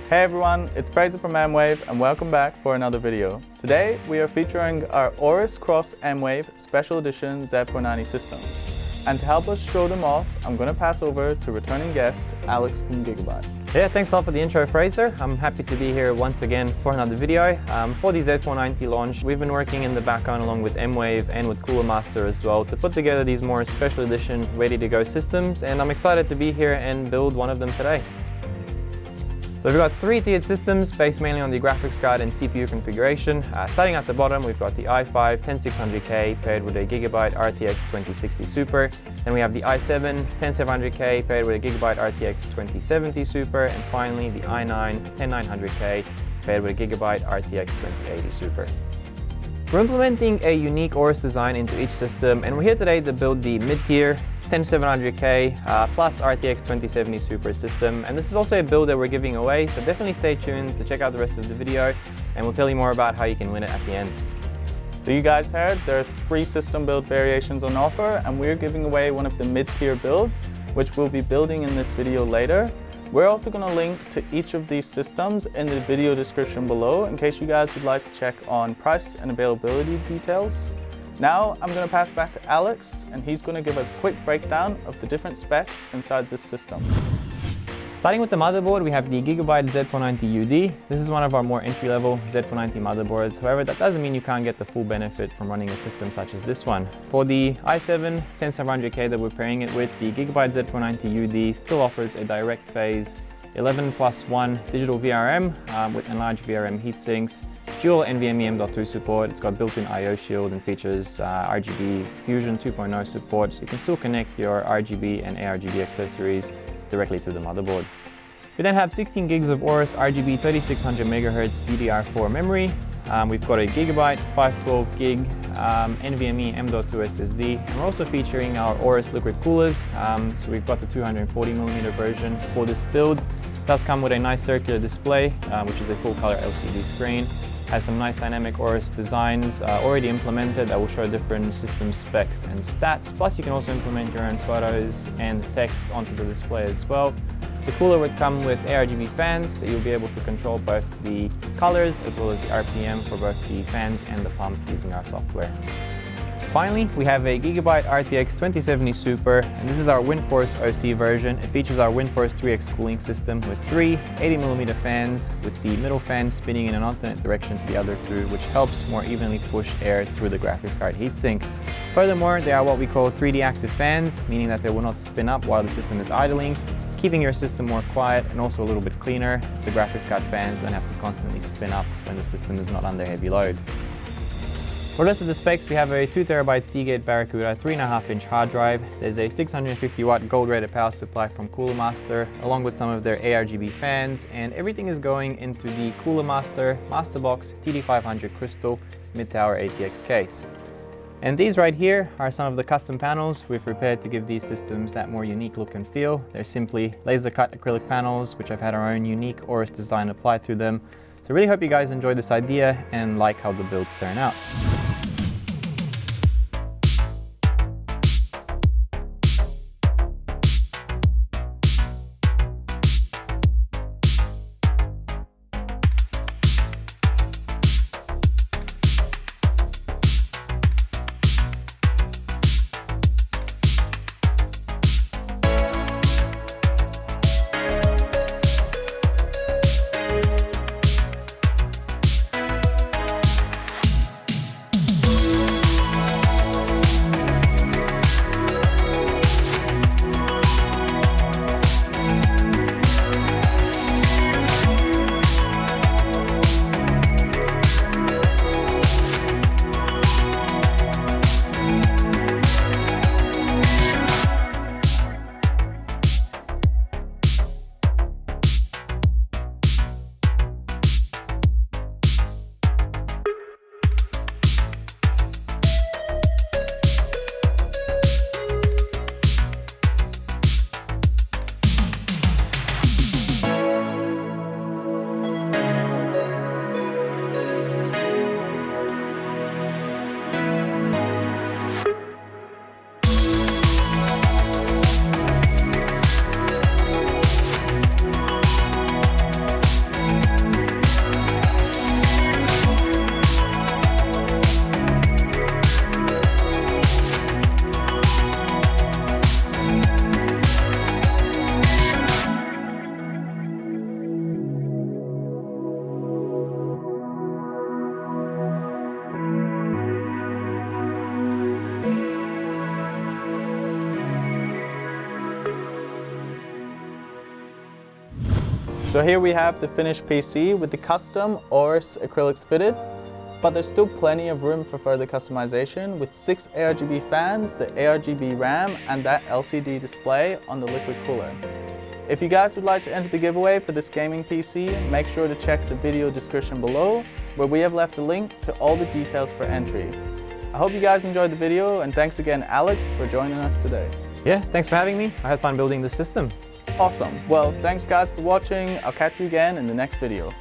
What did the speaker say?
Hey everyone, it's Fraser from M-Wave and welcome back for another video. Today we are featuring our AORUS X M-Wave Special Edition Z490 systems. And to help us show them off, I'm going to pass over to returning guest Alex from Gigabyte. Yeah, thanks all for the intro, Fraser. I'm happy to be here once again for another video. For the Z490 launch, we've been working in the background along with M-Wave and with Cooler Master as well to put together these more special edition ready-to-go systems, and I'm excited to be here and build one of them today. So we've got three tiered systems based mainly on the graphics card and CPU configuration. Starting at the bottom, we've got the i5 10600K paired with a Gigabyte RTX 2060 Super. Then we have the i7 10700K paired with a Gigabyte RTX 2070 Super. And finally, the i9 10900K paired with a Gigabyte RTX 2080 Super. We're implementing a unique AORUS design into each system, and we're here today to build the mid-tier 10700K plus RTX 2070 Super system. And this is also a build that we're giving away, so definitely stay tuned to check out the rest of the video, and we'll tell you more about how you can win it at the end. So you guys heard, there are 3 system build variations on offer, and we're giving away one of the mid-tier builds, which we'll be building in this video later. We're also going to link to each of these systems in the video description below in case you guys would like to check on price and availability details. Now I'm going to pass back to Alex, and he's going to give us a quick breakdown of the different specs inside this system. Starting with the motherboard, we have the Gigabyte Z490 UD. This is one of our more entry-level Z490 motherboards. However, that doesn't mean you can't get the full benefit from running a system such as this one. For the i7 10700K that we're pairing it with, the Gigabyte Z490 UD still offers a direct phase 11+1 digital VRM with enlarged VRM heatsinks, dual NVMe M.2 support. It's got built-in I/O shield and features RGB Fusion 2.0 support, so you can still connect your RGB and ARGB accessories directly to the motherboard. We then have 16 gigs of AORUS RGB 3600 MHz DDR4 memory. We've got a Gigabyte 512 gig NVMe M.2 SSD, and we're also featuring our AORUS liquid coolers. So we've got the 240mm version for this build. It does come with a nice circular display, which is a full color LCD screen. Has some nice dynamic AORUS designs already implemented that will show different system specs and stats. Plus you can also implement your own photos and text onto the display as well. The cooler would come with ARGB fans that you'll be able to control both the colors as well as the RPM for both the fans and the pump using our software. Finally, we have a Gigabyte RTX 2070 Super, and this is our WindForce OC version. It features our WindForce 3X cooling system with 3 80mm fans, with the middle fan spinning in an alternate direction to the other 2, which helps more evenly push air through the graphics card heatsink. Furthermore, they are what we call 3D active fans, meaning that they will not spin up while the system is idling, keeping your system more quiet and also a little bit cleaner. The graphics card fans don't have to constantly spin up when the system is not under heavy load. For the rest of the specs, we have a 2TB Seagate Barracuda 3.5-inch hard drive. There's a 650-watt gold-rated power supply from Cooler Master, along with some of their ARGB fans, and everything is going into the Cooler Master Masterbox TD500 Crystal Mid-Tower ATX case. And these right here are some of the custom panels we've prepared to give these systems that more unique look and feel. They're simply laser-cut acrylic panels, which have had our own unique AORUS design applied to them. So really hope you guys enjoyed this idea and like how the builds turn out. So here we have the finished PC with the custom AORUS acrylics fitted, but there's still plenty of room for further customization with 6 ARGB fans, the ARGB RAM, and that LCD display on the liquid cooler. If you guys would like to enter the giveaway for this gaming PC, make sure to check the video description below, where we have left a link to all the details for entry. I hope you guys enjoyed the video, and thanks again, Alex, for joining us today. Yeah, thanks for having me. I had fun building this system. Awesome. Well, thanks guys for watching. I'll catch you again in the next video.